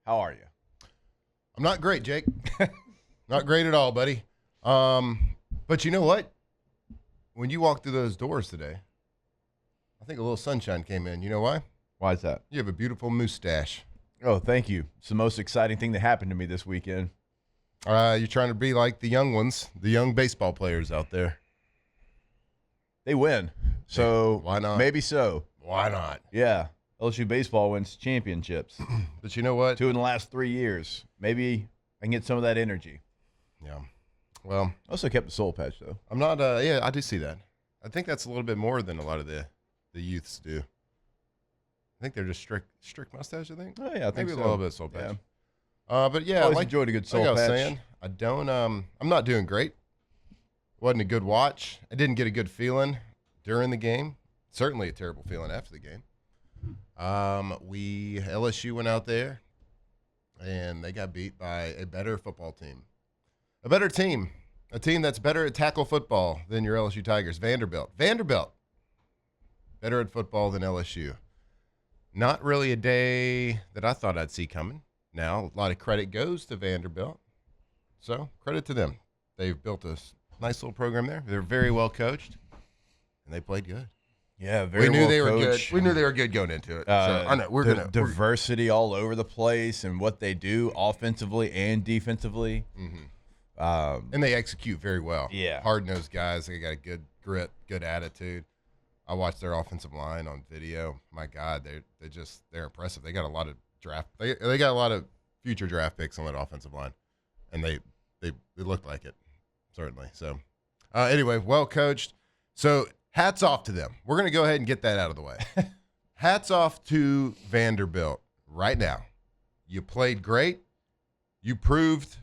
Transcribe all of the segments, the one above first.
How are you? I'm not great, Jake. Not great at all, buddy. But you know what? When you walked through those doors today, I think a little sunshine came in. You know why? Why is that? You have a beautiful mustache. Oh, thank you. It's the most exciting thing that happened to me this weekend. You're trying to be like the young ones, the young baseball players out there. They win. So why not? Maybe so. Why not? Yeah. LSU baseball wins championships. But you know what? 2 in the last 3 years. Maybe I can get some of that energy. Yeah. Well, Also kept the soul patch, though. I'm not, yeah, I do see that. I think that's a little bit more than a lot of the youths do. I think they're just strict mustache, I think. Oh, yeah, I think Maybe so. a little bit of soul patch. Yeah. But yeah, Always enjoyed a good soul like I was patch. saying, I don't, I'm not doing great. Wasn't a good watch. I didn't get a good feeling during the game. Certainly a terrible feeling after the game. LSU went out there and they got beat by a better football team. A better team. A team that's better at tackle football than your LSU Tigers. Vanderbilt. Better at football than LSU. Not really a day that I thought I'd see coming. Now, a lot of credit goes to Vanderbilt. So, credit to them. They've built a nice little program there. They're very well coached, and they played good. Yeah, very We knew well they were coached. good. We knew they were good going into it. So, I know we're gonna diversity all over the place and what they do offensively and defensively. And they execute very well. Yeah. Hard-nosed guys. They got a good grit, good attitude. I watched their offensive line on video. My God, they're impressive. They got a lot of they got a lot of future draft picks on that offensive line, and they looked like it, certainly. So anyway, well coached. So hats off to them. We're going to go ahead and get that out of the way. Hats off to Vanderbilt right now. You played great. You proved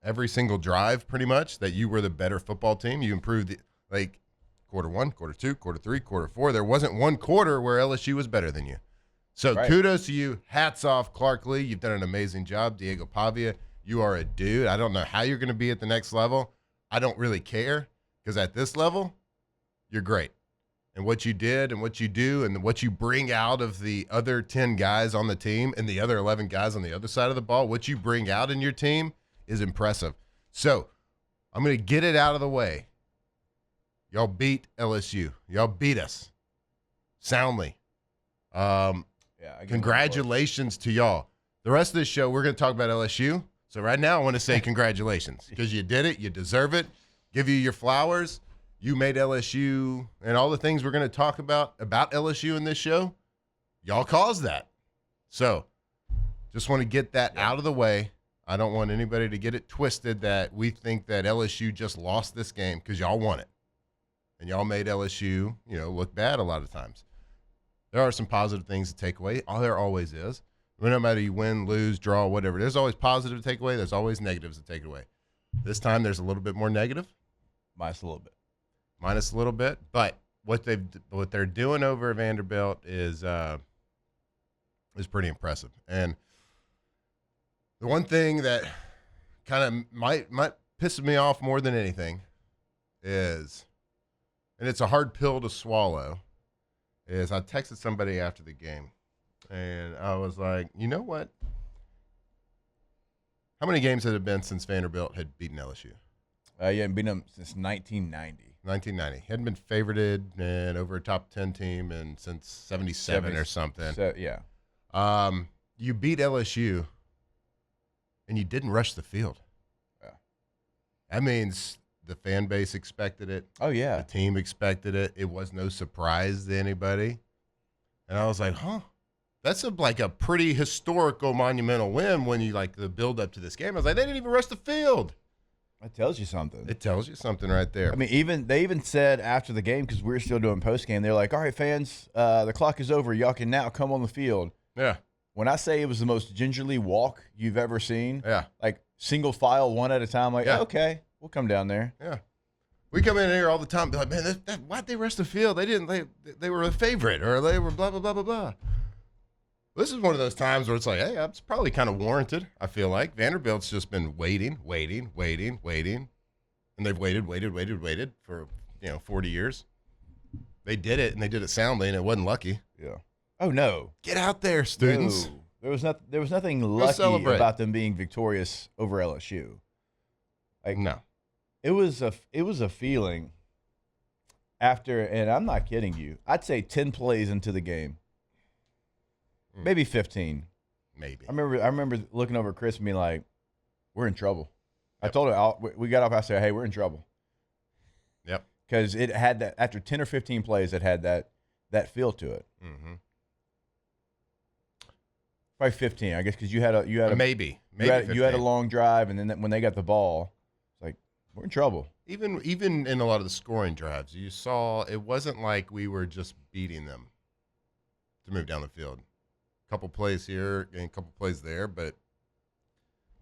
every single drive pretty much that you were the better football team. You improved quarter 1, quarter 2, quarter 3, quarter 4. There wasn't one quarter where LSU was better than you. So Kudos to you. Hats off, Clark Lee. You've done an amazing job. Diego Pavia, you are a dude. I don't know how you're going to be at the next level. I don't really care because at this level, you're great. And what you did and what you do and what you bring out of the other 10 guys on the team and the other 11 guys on the other side of the ball, what you bring out in your team is impressive. So I'm going to get it out of the way. Y'all beat LSU. Y'all beat us soundly. Congratulations to y'all. The rest of this show, we're going to talk about LSU. So right now I want to say congratulations because you did it. You deserve it. Give you your flowers. You made LSU and all the things we're going to talk about LSU in this show. Y'all caused that. So just want to get that out of the way. I don't want anybody to get it twisted that we think that LSU just lost this game because y'all won it. And y'all made LSU, look bad a lot of times. There are some positive things to take away. There always is. No matter you win, lose, draw, whatever. There's always positive to take away. There's always negatives to take away. This time there's a little bit more negative. Minus a little bit. But what they're doing over at Vanderbilt is pretty impressive. And the one thing that kind of might piss me off more than anything is, and it's a hard pill to swallow, is I texted somebody after the game, and I was like, you know what? How many games had it been since Vanderbilt had beaten LSU? You haven't beaten them since 1990. 1990. Hadn't been favorited and over a top 10 team since 77 or something. Yeah. You beat LSU, and you didn't rush the field. Yeah. That means the fan base expected it. Oh, yeah. The team expected it. It was no surprise to anybody. And I was like, that's like a pretty historical, monumental win when you the build up to this game. I was like, they didn't even rush the field. That tells you something. It tells you something right there. I mean, they even said after the game, because we were still doing post game, they're like, all right, fans, the clock is over. Y'all can now come on the field. Yeah. When I say it was the most gingerly walk you've ever seen, yeah, like single file, one at a time, okay, we'll come down there. Yeah. We come in here all the time and be like, man, why'd they rush the field? They were a favorite, or they were blah, blah, blah, blah, blah. This is one of those times where it's like, hey, it's probably kind of warranted, I feel like. Vanderbilt's just been waiting. And they've waited for, 40 years. They did it, and they did it soundly, and it wasn't lucky. Yeah. Oh, no. Get out there, students. No. There was nothing lucky celebrate. about them being victorious over LSU. Like No. it was a feeling after, and I'm not kidding you. I'd say 10 plays into the game, maybe 15. Maybe. I remember looking over at Chris and being like, "We're in trouble." Yep. I told her we got off. I said, "Hey, we're in trouble." Yep. Because it had that after 10 or 15 plays, it had that feel to it. Mm-hmm. Probably 15, I guess, because you had a maybe you had a long drive, and then when they got the ball, it's like we're in trouble. Even in a lot of the scoring drives, you saw it wasn't like we were just beating them to move down the field. A couple plays here and a couple plays there, but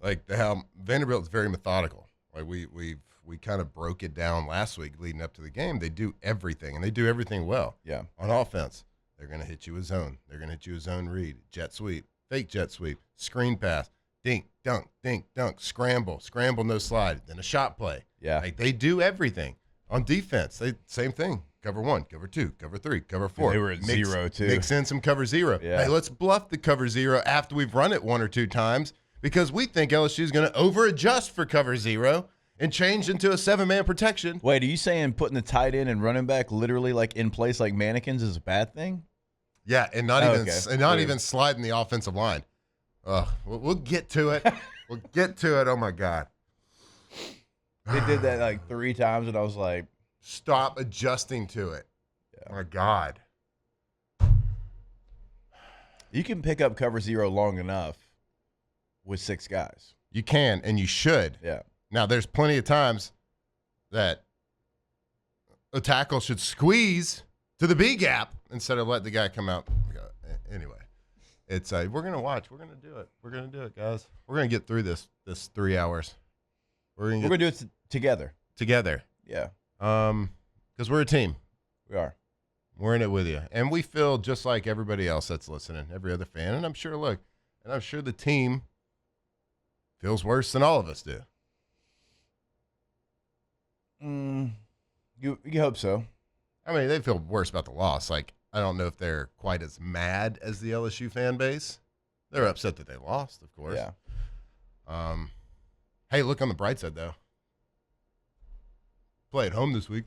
like how Vanderbilt's very methodical. Like we kind of broke it down last week leading up to the game. They do everything, and they do everything well. Yeah. On offense, they're going to hit you a zone. They're going to hit you a zone read, jet sweep, fake jet sweep, screen pass, dink, dunk, scramble, no slide, then a shot play. Yeah. Like they do everything. On defense, same thing. Cover 1, cover 2, cover 3, cover 4. They were at 0 too. Mix in some cover 0. Yeah. Hey, let's bluff the cover 0 after we've run it 1 or 2 times because we think LSU is going to over-adjust for cover 0 and change into a 7-man protection. Wait, are you saying putting the tight end and running back literally like in place like mannequins is a bad thing? Yeah, and not even sliding the offensive line. We'll get to it. We'll get to it. Oh my God. They did that like 3 times, and I was like, stop adjusting to it. Yeah. My God. You can pick up cover 0 long enough with 6 guys. You can, and you should. Yeah. Now, there's plenty of times that a tackle should squeeze to the B gap instead of let the guy come out. Anyway, it's we're going to watch. We're going to do it. We're going to do it, guys. We're going to get through this 3 hours. We're going to do it together. Together. Yeah. Because we're a team. We are. We're in it with you. And we feel just like everybody else that's listening, every other fan. And I'm sure the team feels worse than all of us do. You hope so. I mean, they feel worse about the loss. Like, I don't know if they're quite as mad as the LSU fan base. They're upset that they lost, of course. Yeah. Hey, look on the bright side, though. Play at home this week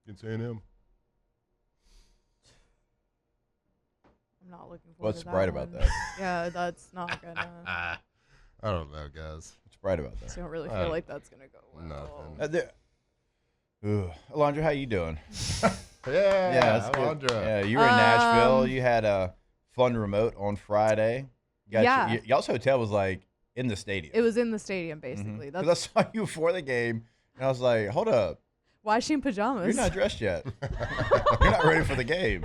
against A&M. I'm not looking forward to that. What's bright about that? Yeah, that's not gonna. I don't know, guys. What's bright about that? I don't really feel like that's gonna go well. Nothing. Alondra, how you doing? Yeah, Alondra. Yeah, you were in Nashville. You had a fun remote on Friday. Y'all's hotel was like in the stadium. It was in the stadium, basically. Because I saw you before the game, and I was like, hold up. Why is she in pajamas? You're not dressed yet. You're not ready for the game.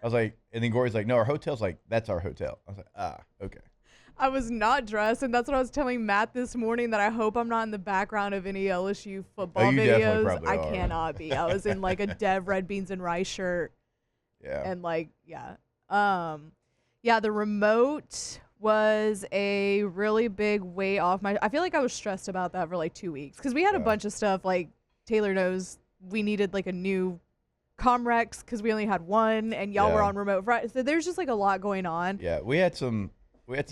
I was like, and then Corey's like, no, our hotel's like, that's our hotel. I was like, okay. I was not dressed, and that's what I was telling Matt this morning, that I hope I'm not in the background of any LSU football you videos. probably I are. cannot be. I was in like a Dev red beans and rice shirt. Yeah. And like, the remote was a really big weight off my. I feel like I was stressed about that for like 2 weeks because we had a bunch of stuff. Like Taylor knows we needed like a new Comrex because we only had one, and y'all were on remote Friday. So there's just like a lot going on. Yeah, we had some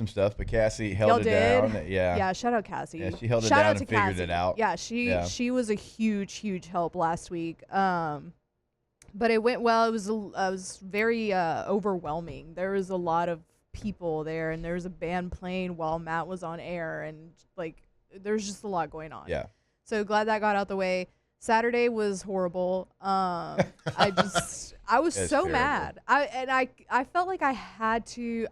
stuff, but Cassie held it down. Yeah. Yeah, shout out Cassie. Yeah, she held it down and figured it out. Yeah, she was a huge help last week. But it went well. It was very overwhelming. There was a lot of people there, and there was a band playing while Matt was on air, and like there's just a lot going on. Yeah. So glad that got out the way. Saturday was horrible. I was so terrible. mad. I felt like I had to.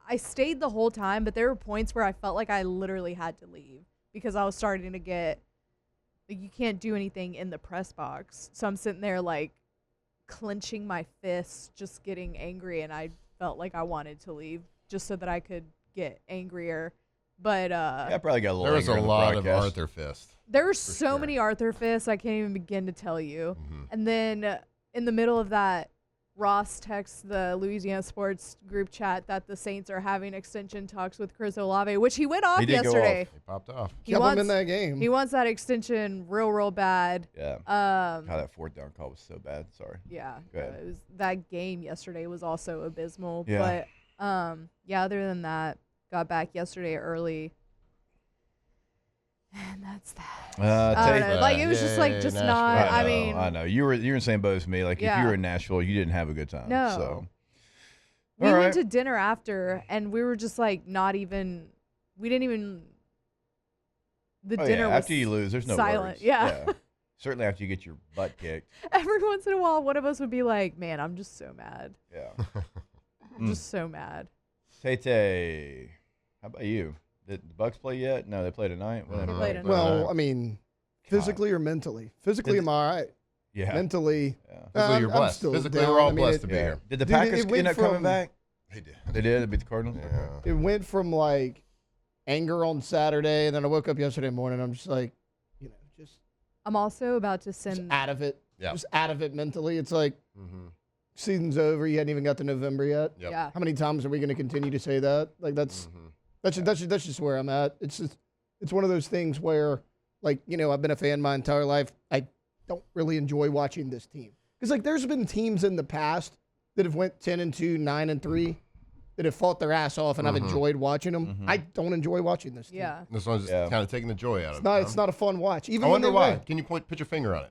I stayed the whole time, but there were points where I felt like I literally had to leave because I was starting to get like, you can't do anything in the press box. So I'm sitting there like clenching my fists, just getting angry, and I felt like I wanted to leave just so that I could get angrier. But I probably got a little. There was a lot of broadcast. Arthur Fist. There were so many Arthur fists I can't even begin to tell you. Mm-hmm. And then in the middle of that, Ross texts the Louisiana sports group chat that the Saints are having extension talks with Chris Olave, which he went off He did go yesterday. off. He popped off. He Kept wants him in that game. He wants that extension real bad. Yeah. God, that fourth down call was so bad. Sorry. Yeah, Go ahead. it was, that game yesterday was also abysmal. Yeah. But yeah, other than that, got back yesterday early, and that's that. I don't know. Like it was just like just Nashville. not. I I know, mean, I know. You're in the same boat as me. Like if Yeah. you were in Nashville, you didn't have a good time. No. So. we All went right. to dinner after, and we were just like not even. We didn't even. The Oh, dinner yeah. was After you lose, there's no silent. words. Yeah. Certainly after you get your butt kicked. Every once in a while, one of us would be like, "Man, I'm just so mad. Yeah. I'm just so mad." Tay, how about you? Did the Bucks play yet? No, they play tonight. When Mhm. They played tonight. Well, I mean, physically or mentally? Physically, I'm all right. Yeah. Mentally, Yeah. Physically, you're I'm blessed. still Physically, down. we're all I mean, blessed to be Yeah. here. Did the Dude, Packers it went end up coming from- back? They did. They did. They beat the Cardinals. Yeah. it went from like anger on Saturday, and then I woke up yesterday morning. I'm just like, just I'm also about to send. out of it. Yeah. Just out of it mentally. It's like Mm-hmm. season's over. You hadn't even got to November yet. Yep. Yeah. How many times are we going to continue to say that? Like that's just where I'm at. It's one of those things where, like, I've been a fan my entire life. I don't really enjoy watching this team because like there's been teams in the past that have went 10-2, 9-3 that have fought their ass off, and I've enjoyed watching them. I don't enjoy watching this team. Yeah. This one's just Yeah. kind of taking the joy out of It's not a fun watch. Even I wonder when they why. win. Can you put your finger on it?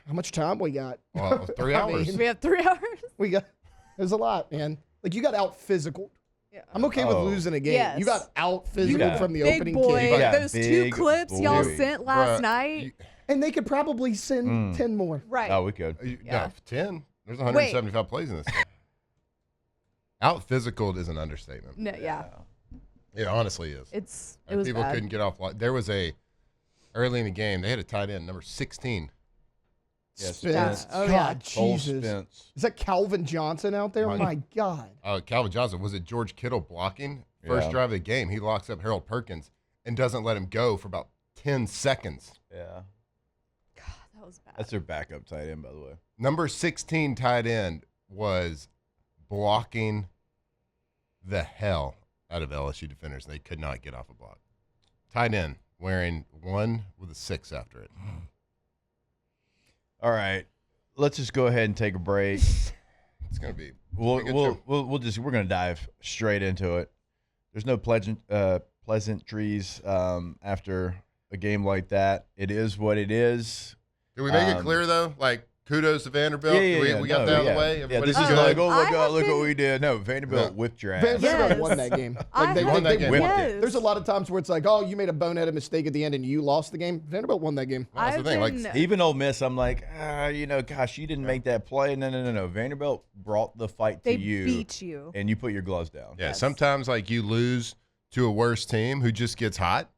How much time we got? Well, 3 I hours. mean- We have 3 hours. We got. There's a lot, man. Like you got out physical. Yeah. I'm okay with Oh. losing a game. Yes. You got out physical got from the Big opening boy. kick. Yeah, Those 2 big clips y'all boy. sent last Bruh, night. And they could probably send 10 more. Right. Oh, we could. Yeah. No, 10. There's 175 plays in this game. Out physicaled is an understatement. No, yeah. It honestly is. It was People bad. couldn't get off. There was early in the game, they had a tight end, number 16. Yes. Spence. Oh, yeah. God, Cole Jesus. Spence. Is that Calvin Johnson out there? Right. My God. Calvin Johnson, was it George Kittle blocking? First Yeah. drive of the game, he locks up Harold Perkins and doesn't let him go for about 10 seconds. Yeah. God, that was bad. That's their backup tight end, by the way. Number 16 tight end was blocking the hell out of LSU defenders. They could not get off a block. Tight end wearing 1 with a 6 after it. All right. Let's just go ahead and take a break. It's going to be. We're good gonna dive straight into it. There's no pleasantries after a game like that. It is what it is. Did we make it clear, though? Like, kudos to Vanderbilt. Yeah, we got that out of the way. Yeah, Everybody's this is good. like, oh my I God, have look what been- we did. No, Vanderbilt No. whipped your ass. Vanderbilt Yes. won that game. I they won that game. Whipped yes. it. There's a lot of times where it's like, oh, you made a boneheaded mistake at the end and you lost the game. Vanderbilt won that game. That's the thing. Like, Even Ole Miss, I'm like, gosh, you didn't make that play. No. Vanderbilt brought the fight They to you, beat you. and you put your gloves down. yeah, Yes. sometimes, like, you lose to a worse team who just gets hot.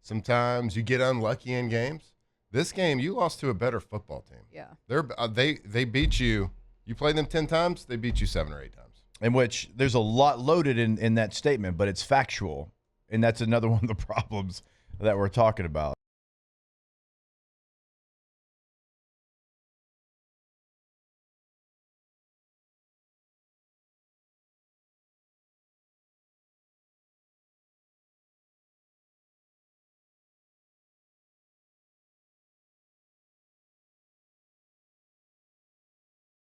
Sometimes you get unlucky in games. This game, you lost to a better football team. Yeah. They beat you. You played them 10 times, they beat you 7 or 8 times. In which there's a lot loaded in that statement, but it's factual. And that's another one of the problems that we're talking about.